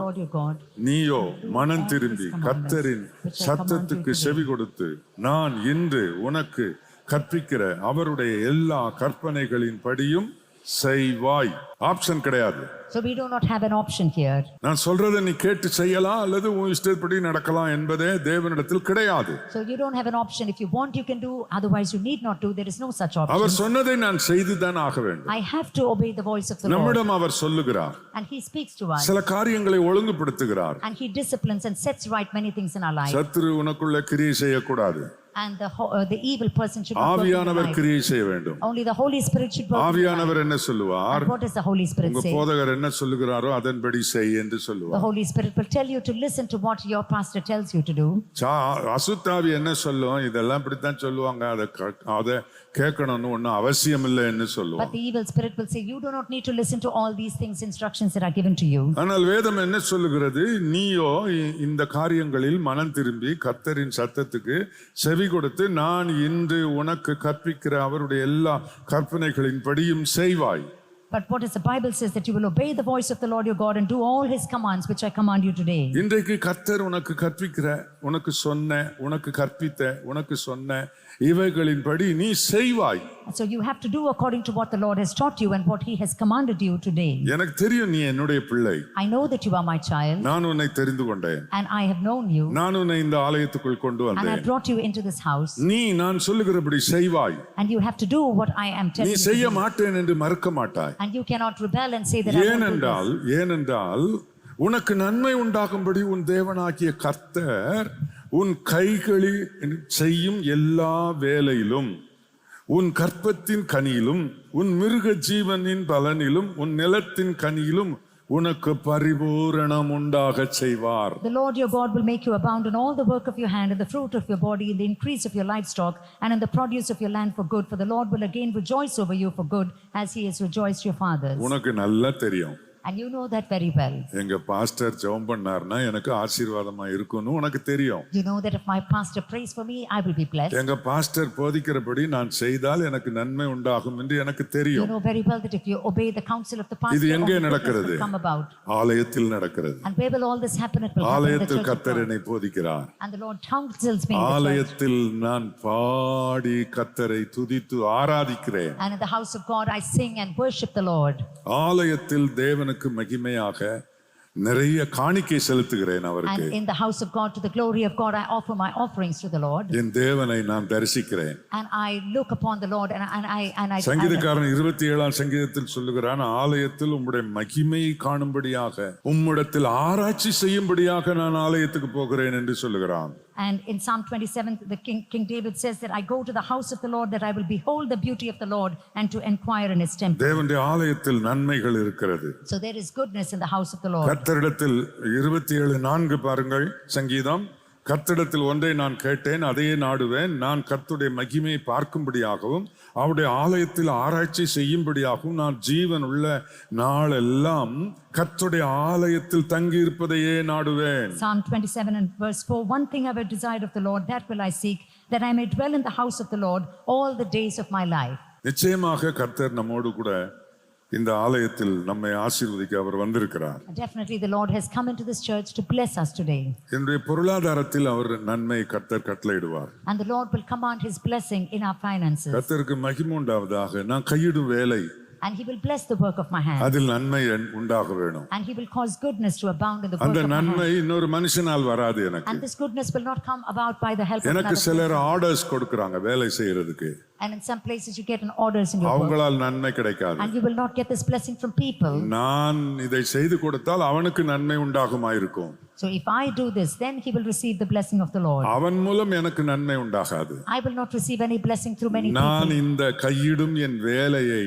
Speaker 1: நீயோ மனம் திரும்பி கர்த்தரின் சத்தத்துக்கு செவி கொடுத்து நான் இன்று உனக்கு கற்பிக்கிற அவருடைய எல்லா கற்பனைகளின் படியும் செய்வாய். ஆப்ஷன் கிடையாது.
Speaker 3: So we do not have an option here.
Speaker 1: நான் சொல்றதை நீ கேட்டு செய்யலாம் அல்லது உன் இஷ்டப்படி நடக்கலாம் என்பதே தேவனிடத்தில் கிடையாது.
Speaker 3: So you don't have an option. If you want you can do, otherwise you need not do. There is no such option.
Speaker 1: அவர் சொன்னதை நான் செய்து தான் ஆக வேண்டும்.
Speaker 3: I have to obey the voice of the Lord.
Speaker 1: நம்மிடம் அவர் சொல்லுகிறார்.
Speaker 3: And he speaks to us.
Speaker 1: சில காரியங்களை ஒழுங்குபடுத்துகிறார்.
Speaker 3: And he disciplines and sets right many things in our life.
Speaker 1: சத்துரு உனக்குள்ள கிரியை செய்யக்கூடாது.
Speaker 3: And the evil person should not work in your
Speaker 1: ஆவியானவர்
Speaker 3: life.
Speaker 1: கிரியை செய்ய வேண்டும்.
Speaker 3: Only the Holy Spirit should work in your
Speaker 1: ஆவியானவர்
Speaker 3: life.
Speaker 1: என்ன சொல்லுவார்?
Speaker 3: And what does the Holy Spirit
Speaker 1: உங்க
Speaker 3: say?
Speaker 1: போதகர் என்ன சொல்லுகிறாரோ அதன்படி செய் என்று
Speaker 3: The
Speaker 1: சொல்லுவார்.
Speaker 3: Holy Spirit will tell you to listen to what your pastor tells you to do.
Speaker 1: அசுத்தாவி என்ன சொல்லும்? இதெல்லாம் இப்படித்தான் சொல்லுவாங்க, அதை கேட்கணும்னு ஒன்னும் அவசியம் இல்லை என்று சொல்லுவாங்க.
Speaker 3: But the evil spirit will say you do not need to listen to all these things, instructions that are given to you.
Speaker 1: ஆனால் வேதம் என்ன சொல்லுகிறது? நீயோ இந்த காரியங்களில் மனம் திரும்பி கர்த்தரின் சத்தத்துக்கு செவி கொடுத்து நான் இன்று உனக்கு கற்பிக்கிற அவருடைய எல்லா கற்பனைகளின் படியும் செய்வாய்.
Speaker 3: But what is the Bible says that you will obey the voice of the Lord your God and do all his commands which I command you today.
Speaker 1: இன்றைக்கு கர்த்தர் உனக்கு கற்பிக்கிற, உனக்கு சொன்ன, உனக்கு கற்பித்த, உனக்கு சொன்ன இவைகளின்படி நீ செய்வாய்.
Speaker 3: So you have to do according to what the Lord has taught you and what he has commanded you today.
Speaker 1: எனக்கு தெரியும் நீ என்னுடைய பிள்ளை.
Speaker 3: I know that you are my child.
Speaker 1: நான் உன்னை தெரிந்து கொண்டேன்.
Speaker 3: And I have known you.
Speaker 1: நான் உன்னை இந்த ஆலயத்துக்குள் கொண்டு
Speaker 3: And
Speaker 1: வந்தேன்.
Speaker 3: I brought you into this house.
Speaker 1: நீ நான் சொல்லுகிறபடி செய்வாய்.
Speaker 3: And you have to do what I am telling
Speaker 1: நீ
Speaker 3: you.
Speaker 1: செய்ய மாட்டேன் என்று மறுக்க மாட்டாய்.
Speaker 3: And you cannot rebel and say that I won't do this.
Speaker 1: ஏனென்றால் உனக்கு நன்மை உண்டாகும்படி உன் தேவனாகிய கர்த்தர் உன் கைகளில் செய்யும் எல்லா வேலையிலும் உன் கற்பத்தின் கனியிலும் உன் மிருக ஜீவனின் பலனிலும் உன் நிலத்தின் கனியிலும் உனக்கு பரிபூரணம் உண்டாக செய்வார்.
Speaker 3: The Lord your God will make you abound in all the work of your hand, in the fruit of your body, in the increase of your livestock, and in the produce of your land for good. For the Lord will again rejoice over you for good, as he has rejoiced your fathers.
Speaker 1: உனக்கு நல்லா தெரியும்.
Speaker 3: And you know that very well.
Speaker 1: எங்க pastor ஜெபம் பண்ணார்னா எனக்கு ஆசீர்வாதமா இருக்கும்னு உனக்கு தெரியும்.
Speaker 3: You know that if my pastor prays for me, I will be blessed.
Speaker 1: எங்க பாஸ்டர் போதிக்கிறபடி நான் செய்தால் எனக்கு நன்மை உண்டாகும் என்று எனக்கு
Speaker 3: You
Speaker 1: தெரியும்.
Speaker 3: know very well that if you obey the counsel of the pastor,
Speaker 1: இது
Speaker 3: all
Speaker 1: எங்கே
Speaker 3: the goodness
Speaker 1: நடக்கிறது?
Speaker 3: will come about.
Speaker 1: ஆலயத்தில் நடக்கிறது.
Speaker 3: And where will all this happen? It will happen in the
Speaker 1: ஆலயத்தில்
Speaker 3: church of
Speaker 1: கர்த்தர்
Speaker 3: God.
Speaker 1: என்னை போதிக்கிறார்.
Speaker 3: And the Lord counsels me in the church.
Speaker 1: ஆலயத்தில் நான் பாடி கர்த்தரை துதித்து ஆராதிக்கிறேன்.
Speaker 3: And in the house of God, I sing and worship the Lord.
Speaker 1: ஆலயத்தில் தேவனுக்கு மகிமையாக நிறைய காணிக்கை செலுத்துகிறேன் அவருக்கு.
Speaker 3: And in the house of God, to the glory of God, I offer my offerings to the Lord.
Speaker 1: என் தேவனை நான் தரிசிக்கிறேன்.
Speaker 3: And I look upon the Lord and I
Speaker 1: சங்கீதக்காரன் 27ஆம் சங்கீதத்தில் சொல்லுகிறான், ஆலயத்தில் உம்முடைய மகிமையை காணும்படியாக உம்மிடத்தில் ஆராய்ச்சி செய்யும்படியாக நான் ஆலயத்துக்கு போகிறேன் என்று சொல்லுகிறான்.
Speaker 3: And in Psalm 27, the King David says that I go to the house of the Lord that I will behold the beauty of the Lord and to inquire in his temple.
Speaker 1: தேவனுடைய ஆலயத்தில் நன்மைகள் இருக்கிறது.
Speaker 3: So there is goodness in the house of the Lord.
Speaker 1: கர்த்தரிடத்தில் 27:4 பாருங்கள் சங்கீதம். கர்த்தரிடத்தில் ஒன்றை நான் கேட்டேன், அதையே நாடுவேன். நான் கர்த்தருடைய மகிமையை பார்க்கும்படியாகவும் அவருடைய ஆலயத்தில் ஆராய்ச்சி செய்யும்படியாகவும் நான் ஜீவன் உள்ள நாளெல்லாம் கர்த்தருடைய ஆலயத்தில் தங்கி இருப்பதையே நாடுவேன்.
Speaker 3: Psalm 27 and verse 4, one thing I have desired of the Lord, that will I seek, that I may dwell in the house of the Lord all the days of my life.
Speaker 1: நிச்சயமாக கர்த்தர் நம்மோடு கூட இந்த ஆலயத்தில் நம்மை ஆசீர்வதிக்க அவர் வந்திருக்கிறார்.
Speaker 3: Definitely the Lord has come into this church to bless us today.
Speaker 1: என்னுடைய பொருளாதாரத்தில் அவர் நன்மை கர்த்தர் கட்டளையிடுவார்.
Speaker 3: And the Lord will command his blessing in our finances.
Speaker 1: கர்த்தருக்கு மகிமை உண்டாவதாக. நான் கையிடும் வேலை,
Speaker 3: And he will bless the work of my hands.
Speaker 1: அதில் நன்மை உண்டாக வேணும்.
Speaker 3: And he will cause goodness to abound in the work
Speaker 1: அந்த
Speaker 3: of my
Speaker 1: நன்மை
Speaker 3: hands.
Speaker 1: இன்னொரு மனுஷனால் வராது எனக்கு.
Speaker 3: And this goodness will not come about by the help of
Speaker 1: எனக்கு
Speaker 3: another
Speaker 1: சிலர்
Speaker 3: person.
Speaker 1: ஆர்டர்ஸ் கொடுக்கறாங்க வேலை செய்யறதுக்கு.
Speaker 3: And in some places you get an orders in your work.
Speaker 1: அவங்களால் நன்மை கிடைக்காது.
Speaker 3: And you will not get this blessing from people.
Speaker 1: நான் இதை செய்து கொடுத்தால் அவனுக்கு நன்மை உண்டாகுமாயிருக்கும்.
Speaker 3: So if I do this, then he will receive the blessing of the Lord.
Speaker 1: அவன் மூலம் எனக்கு நன்மை உண்டாகாது.
Speaker 3: I will not receive any blessing through many
Speaker 1: நான்
Speaker 3: people.
Speaker 1: இந்த கையிடும் என் வேலையை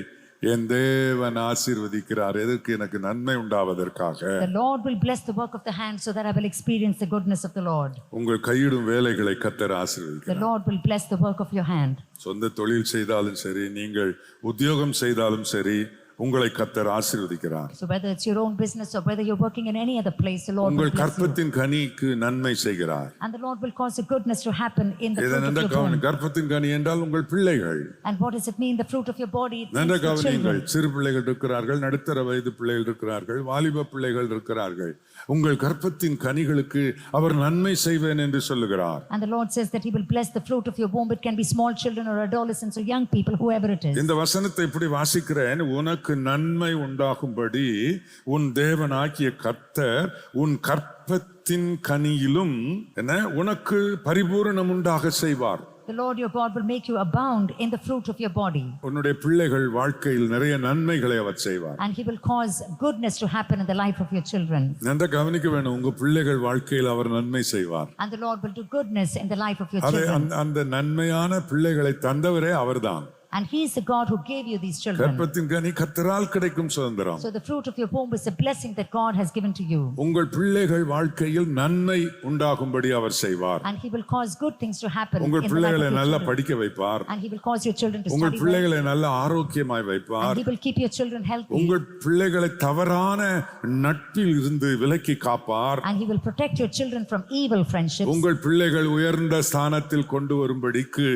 Speaker 1: என் தேவன் ஆசீர்வதிக்கிறார். எதற்கு? எனக்கு நன்மை உண்டாவதற்காக.
Speaker 3: The Lord will bless the work of the hand so that I will experience the goodness of the Lord.
Speaker 1: உங்கள் கையிடும் வேலைகளை கர்த்தர்
Speaker 3: The
Speaker 1: ஆசீர்வதிக்கிறார்.
Speaker 3: Lord will bless the work of your hand.
Speaker 1: சொந்த தொழில் செய்தாலும் சரி, நீங்கள் உத்தியோகம் செய்தாலும் சரி, உங்களை கர்த்தர் ஆசீர்வதிக்கிறார்.
Speaker 3: So whether it's your own business or whether you're working in any other place, the Lord will
Speaker 1: உங்கள்
Speaker 3: bless you.
Speaker 1: கற்பத்தின் கனிக்கு நன்மை செய்கிறார்.
Speaker 3: And the Lord will cause the goodness to happen in the
Speaker 1: இதை
Speaker 3: fruit of
Speaker 1: நன்ற
Speaker 3: your
Speaker 1: கவனி.
Speaker 3: womb.
Speaker 1: கற்பத்தின் கனி என்றால் உங்கள் பிள்ளைகள்.
Speaker 3: And what does it mean, the fruit of your body? It
Speaker 1: நன்ற
Speaker 3: means the
Speaker 1: கவனிங்கள்.
Speaker 3: children.
Speaker 1: சிறு பிள்ளைகள் இருக்கிறார்கள், நடுத்தர வயது பிள்ளைகள் இருக்கிறார்கள், வாலிப பிள்ளைகள் இருக்கிறார்கள். உங்கள் கற்பத்தின் கனிகளுக்கு அவர் நன்மை செய்வேன் என்று சொல்லுகிறார்.
Speaker 3: And the Lord says that he will bless the fruit of your womb. It can be small children or adolescents or young people, whoever it is.
Speaker 1: இந்த வசனத்தை இப்படி வாசிக்கிறேன். உனக்கு நன்மை உண்டாகும்படி உன் தேவனாகிய கர்த்தர் உன் கற்பத்தின் கனியிலும் என்ன உனக்கு பரிபூரணம் உண்டாக செய்வார்.
Speaker 3: The Lord your God will make you abound in the fruit of your body.
Speaker 1: உன்னுடைய பிள்ளைகள் வாழ்க்கையில் நிறைய நன்மைகளை அவர் செய்வார்.
Speaker 3: And he will cause goodness to happen in the life of your children.
Speaker 1: நன்றாக கவனிக்க வேண்டும். உங்க பிள்ளைகள் வாழ்க்கையில் அவர் நன்மை செய்வார்.
Speaker 3: And the Lord will do goodness in the life of your
Speaker 1: அதை
Speaker 3: children.
Speaker 1: அந்த நன்மையான பிள்ளைகளை தந்தவரே அவர்தான்.
Speaker 3: And he is the God who gave you these children.
Speaker 1: கற்பத்தின் கனி கர்த்தரால் கிடைக்கும் சுதந்திரம்.
Speaker 3: So the fruit of your womb is a blessing that God has given to you.
Speaker 1: உங்கள் பிள்ளைகள் வாழ்க்கையில் நன்மை உண்டாகும்படி அவர் செய்வார்.
Speaker 3: And he will cause good things to happen in
Speaker 1: உங்கள்
Speaker 3: the life
Speaker 1: பிள்ளைகளை
Speaker 3: of your
Speaker 1: நல்லா
Speaker 3: children.
Speaker 1: படிக்க வைப்பார்.
Speaker 3: And he will cause your children to
Speaker 1: உங்கள்
Speaker 3: study well.
Speaker 1: பிள்ளைகளை நல்ல ஆரோக்கியமாய்
Speaker 3: And
Speaker 1: வைப்பார்.
Speaker 3: he will keep your children healthy.
Speaker 1: உங்கள் பிள்ளைகளை தவறான நட்பில் இருந்து விலக்கி காப்பார்.
Speaker 3: And he will protect your children from evil friendships.
Speaker 1: உங்கள் பிள்ளைகள் உயர்ந்த ஸ்தானத்தில் கொண்டு வரும்படிக்கு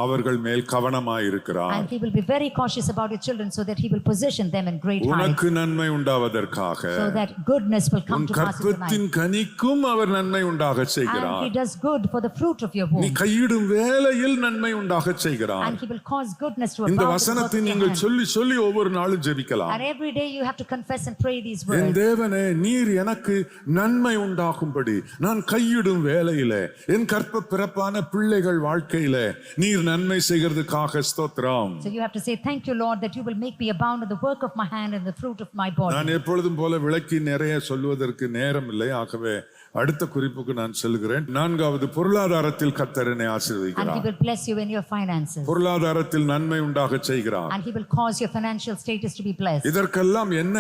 Speaker 1: அவர்கள் மேல் கவனமாய் இருக்கிறார்.
Speaker 3: And he will be very cautious about your children so that he will position them in great heights.
Speaker 1: உனக்கு நன்மை உண்டாவதற்காக
Speaker 3: So that goodness will come
Speaker 1: உன்
Speaker 3: to pass in your life.
Speaker 1: கற்பத்தின் கனிக்கும் அவர் நன்மை உண்டாக
Speaker 3: And
Speaker 1: செய்கிறார்.
Speaker 3: he does good for the fruit of your
Speaker 1: நீ
Speaker 3: womb.
Speaker 1: கையிடும் வேலையில் நன்மை உண்டாக செய்கிறார்.
Speaker 3: And he will cause goodness to
Speaker 1: இந்த
Speaker 3: abound in the work
Speaker 1: வசனத்தை
Speaker 3: of your
Speaker 1: நீங்கள்
Speaker 3: hand.
Speaker 1: சொல்லி சொல்லி ஒவ்வொரு நாளும் ஜெபிக்கலாம்.
Speaker 3: And every day you have to confess and pray these
Speaker 1: N
Speaker 3: words.
Speaker 1: தேவனே, நீர் எனக்கு நன்மை உண்டாகும்படி நான் கையிடும் வேலையிலே என் கற்ப பிறப்பான பிள்ளைகள் வாழ்க்கையிலே நீர் நன்மை செய்கிறதுக்காக ஸ்தோத்திரம்.
Speaker 3: So you have to say, thank you, Lord, that you will make me abound in the work of my hand and the fruit of my body.
Speaker 1: நான் எப்பொழுதும் போல விளக்கி நிறைய சொல்வதற்கு நேரம் இல்லை. ஆகவே அடுத்த குறிப்புக்கு நான் செல்கிறேன். 4வது, பொருளாதாரத்தில் கர்த்தர் என்னை
Speaker 3: And he
Speaker 1: ஆசீர்வதிக்கிறார்.
Speaker 3: will bless you in your finances.
Speaker 1: பொருளாதாரத்தில் நன்மை உண்டாக செய்கிறார்.
Speaker 3: And he will cause your financial status to be blessed.
Speaker 1: இதற்கெல்லாம் என்ன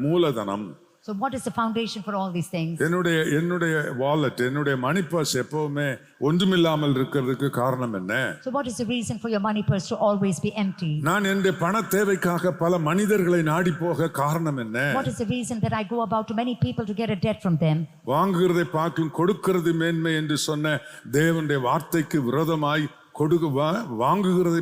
Speaker 1: மூலதனம்?
Speaker 3: So what is the foundation for all these things?
Speaker 1: என்னுடைய வாலெட், என்னுடைய மணி பர்ஸ் எப்பவுமே ஒன்றுமில்லாமல் இருக்கிறதுக்கு காரணம் என்ன?
Speaker 3: So what is the reason for your money purse to always be empty?
Speaker 1: நான் என்னுடைய பண தேவைக்காக பல மனிதர்களை நாடி போக காரணம் என்ன?
Speaker 3: What is the reason that I go about to many people to get a debt from them?
Speaker 1: வாங்குகிறதை பார்க்கும் கொடுக்கிறது மேன்மை என்று சொன்ன தேவனுடைய வார்த்தைக்கு விரோதமாய் கொடுக்கிறதை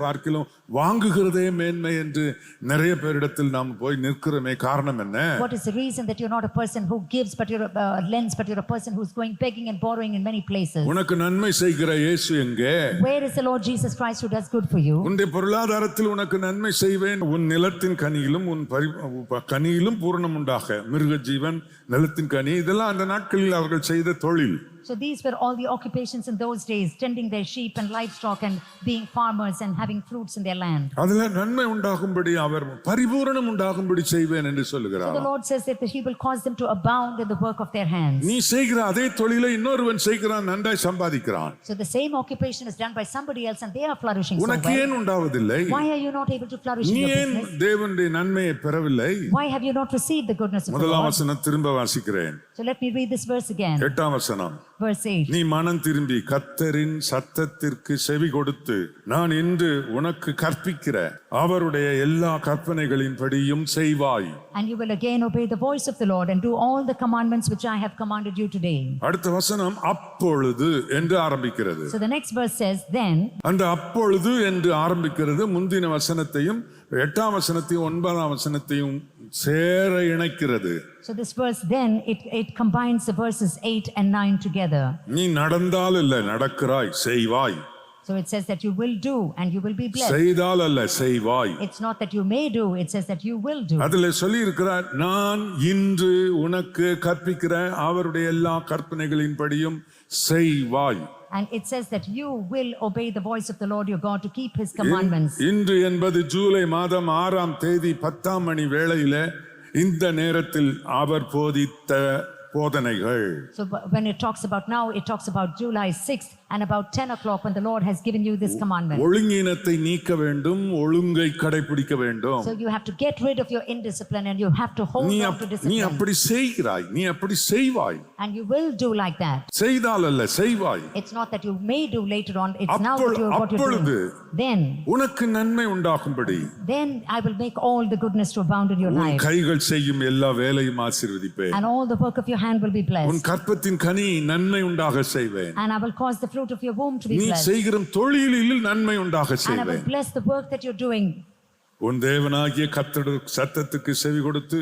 Speaker 1: பார்க்கிலும் வாங்குகிறதே மேன்மை என்று நிறைய பேரிடத்தில் நாம் போய் நிற்கிறோமே. காரணம் என்ன?
Speaker 3: What is the reason that you're not a person who gives but you're lends, but you're a person who's going begging and borrowing in many places?
Speaker 1: உனக்கு நன்மை செய்கிற இயேசு எங்கே?
Speaker 3: Where is the Lord Jesus Christ who does good for you?
Speaker 1: உன்னுடைய பொருளாதாரத்தில் உனக்கு நன்மை செய்வேன், உன் நிலத்தின் கனியிலும் உன் கனியிலும் பூரணம் உண்டாக. மிருக ஜீவன், நிலத்தின் கனி, இதெல்லாம் அந்த நாட்களில் அவர்கள் செய்த தொழில்.
Speaker 3: So these were all the occupations in those days, tending their sheep and livestock and being farmers and having fruits in their land.
Speaker 1: அதுல நன்மை உண்டாகும்படி அவர் பரிபூரணம் உண்டாகும்படி செய்வேன் என்று
Speaker 3: So
Speaker 1: சொல்லுகிறார்.
Speaker 3: the Lord says that he will cause them to abound in the work of their hands.
Speaker 1: நீ செய்கிற அதே தொழிலை இன்னொருவன் செய்கிறான், நன்றாய் சம்பாதிக்கிறான்.
Speaker 3: So the same occupation is done by somebody else and they are flourishing so
Speaker 1: உனக்கு
Speaker 3: well.
Speaker 1: ஏன் உண்டாவதில்லை?
Speaker 3: Why are you not able to flourish in
Speaker 1: நீ
Speaker 3: your
Speaker 1: ஏன்
Speaker 3: business?
Speaker 1: தேவனுடைய நன்மையை பெறவில்லை?
Speaker 3: Why have you not received the goodness of the
Speaker 1: முதலாம்
Speaker 3: Lord?
Speaker 1: வசனம் திரும்ப வாசிக்கிறேன்.
Speaker 3: So let me read this verse again.
Speaker 1: 8ஆம் வசனம்.
Speaker 3: Verse 8.
Speaker 1: நீ மனம் திரும்பி கர்த்தரின் சத்தத்திற்கு செவி கொடுத்து நான் இன்று உனக்கு கற்பிக்கிற அவருடைய எல்லா கற்பனைகளின்படியும் செய்வாய்.
Speaker 3: And you will again obey the voice of the Lord and do all the commandments which I have commanded you today.
Speaker 1: அடுத்த வசனம் அப்பொழுது என்று ஆரம்பிக்கிறது.
Speaker 3: So the next verse says, then.
Speaker 1: அந்த அப்பொழுது என்று ஆரம்பிக்கிறது முந்தின வசனத்தையும் 8ஆம் வசனத்தையும் 9ஆம் வசனத்தையும் சேர இணைக்கிறது.
Speaker 3: So this verse then it combines the verses 8 and 9 together.
Speaker 1: நீ நடந்தால் இல்ல நடக்கிறாய், செய்வாய்.
Speaker 3: So it says that you will do and you will be blessed.
Speaker 1: செய்தால் அல்ல செய்வாய்.
Speaker 3: It's not that you may do, it says that you will do.
Speaker 1: அதிலே சொல்லி இருக்கிறார், நான் இன்று உனக்கு கற்பிக்கிற அவருடைய எல்லா கற்பனைகளின்படியும் செய்வாய்.
Speaker 3: And it says that you will obey the voice of the Lord your God to keep his commandments.
Speaker 1: இன்று என்பது ஜூலை மாதம் 6ஆம் தேதி 10ஆம் மணி வேளையிலே இந்த நேரத்தில் அவர் போதித்த போதனைகள்.
Speaker 3: So when it talks about now, it talks about July 6th and about 10 o'clock when the Lord has given you this commandment.
Speaker 1: ஒழுங்கினத்தை நீக்க வேண்டும், ஒழுங்கை கடைபிடிக்க வேண்டும்.
Speaker 3: So you have to get rid of your indiscipline and you have to hold on to
Speaker 1: நீ
Speaker 3: discipline.
Speaker 1: அப்படி செய்கிறாய், நீ அப்படி செய்வாய்.
Speaker 3: And you will do like that.
Speaker 1: செய்தால் அல்ல செய்வாய்.
Speaker 3: It's not that you may do later on, it's now what you're
Speaker 1: அப்பொழுது
Speaker 3: doing. Then
Speaker 1: உனக்கு நன்மை உண்டாகும்படி
Speaker 3: I will make all the goodness to abound in your
Speaker 1: உன்
Speaker 3: life.
Speaker 1: கைகள் செய்யும் எல்லா வேலையும் ஆசீர்வதிப்பேன்.
Speaker 3: And all the work of your hand will be
Speaker 1: உன்
Speaker 3: blessed.
Speaker 1: கற்பத்தின் கனி நன்மை உண்டாக செய்வேன்.
Speaker 3: And I will cause the fruit of your womb to be
Speaker 1: நீ
Speaker 3: blessed.
Speaker 1: செய்கிற தொழிலில் நன்மை உண்டாக
Speaker 3: And I will
Speaker 1: செய்வேன்.
Speaker 3: bless the work that you're doing.
Speaker 1: உன் தேவனாகிய கர்த்தருடைய சத்தத்துக்கு செவி கொடுத்து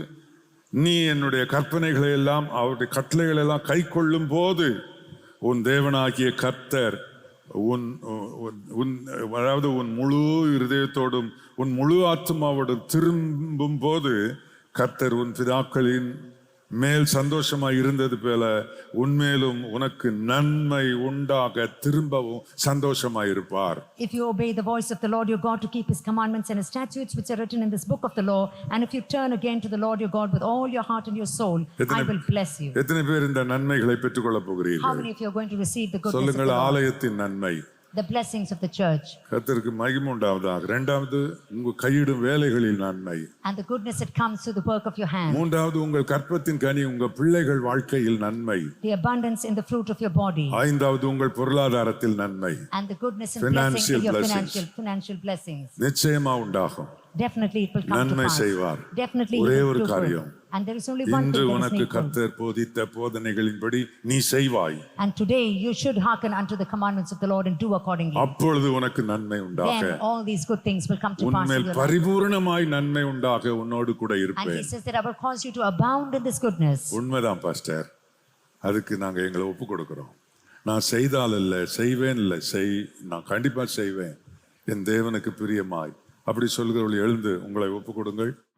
Speaker 1: நீ என்னுடைய கற்பனைகளை எல்லாம் அவருடைய கட்டளைகளை எல்லாம் கை கொள்ளும் போது உன் தேவனாகிய கர்த்தர் அதாவது உன் முழு இருதயத்தோடும் உன் முழு ஆத்மாவோடும் திரும்பும் போது கர்த்தர் உன் பிதாக்களின் மேல் சந்தோஷமாய் இருந்தது போல உன்மேலும் உனக்கு நன்மை உண்டாக திரும்பவும் சந்தோஷமாய் இருப்பார்.
Speaker 3: If you obey the voice of the Lord your God to keep his commandments and his statutes which are written in this book of the law, and if you turn again to the Lord your God with all your heart and your soul, I will bless you.
Speaker 1: எத்தனை பேர் இந்த நன்மைகளை பெற்றுக்கொள்ள
Speaker 3: How
Speaker 1: போகிறீர்கள்?
Speaker 3: many of you are going to receive the goodness of the
Speaker 1: சொல்லுங்கள்,
Speaker 3: Lord?
Speaker 1: ஆலயத்தின் நன்மை,
Speaker 3: The blessings of the church.
Speaker 1: கர்த்தருக்கு மகிமை உண்டாவதாக. இரண்டாவது உங்கள் கையிடும் வேலைகளில் நன்மை.
Speaker 3: And the goodness that comes through the work of your hand.
Speaker 1: மூன்றாவது உங்கள் கற்பத்தின் கனி உங்கள் பிள்ளைகள் வாழ்க்கையில் நன்மை.
Speaker 3: The abundance in the fruit of your body.
Speaker 1: ஐந்தாவது உங்கள் பொருளாதாரத்தில் நன்மை.
Speaker 3: And the goodness and blessing in your
Speaker 1: blessings.
Speaker 3: financial blessings.
Speaker 1: நிச்சயமா உண்டாகும்.
Speaker 3: Definitely it will come to
Speaker 1: நன்மை
Speaker 3: pass.
Speaker 1: செய்வார்.
Speaker 3: Definitely he
Speaker 1: ஒரே
Speaker 3: will
Speaker 1: ஒரு
Speaker 3: do good.
Speaker 1: காரியம்.
Speaker 3: And there is only one
Speaker 1: இன்று
Speaker 3: thing that is
Speaker 1: உனக்கு
Speaker 3: needful.
Speaker 1: கர்த்தர் போதித்த போதனைகளின்படி நீ செய்வாய்.
Speaker 3: And today you should hearken unto the commandments of the Lord and do accordingly.
Speaker 1: அப்பொழுது உனக்கு நன்மை உண்டாக.
Speaker 3: Then all these good things will come to pass in
Speaker 1: உன்மேல்
Speaker 3: your life.
Speaker 1: பரிபூரணமாய் நன்மை உண்டாக உன்னோடு கூட
Speaker 3: And he
Speaker 1: இருப்பேன்.
Speaker 3: says that I will cause you to abound in this goodness.
Speaker 1: உண்மைதான் பாஸ்டர், அதுக்கு நாங்கள் எங்களை ஒப்பு கொடுக்கிறோம். நான் செய்தால் இல்லை, செய்வேன் இல்லை, நான் கண்டிப்பா செய்வேன் என் தேவனுக்கு பிரியமாய் அப்படி சொல்கிறவர்கள் எழுந்து உங்களை ஒப்பு கொடுங்கள்.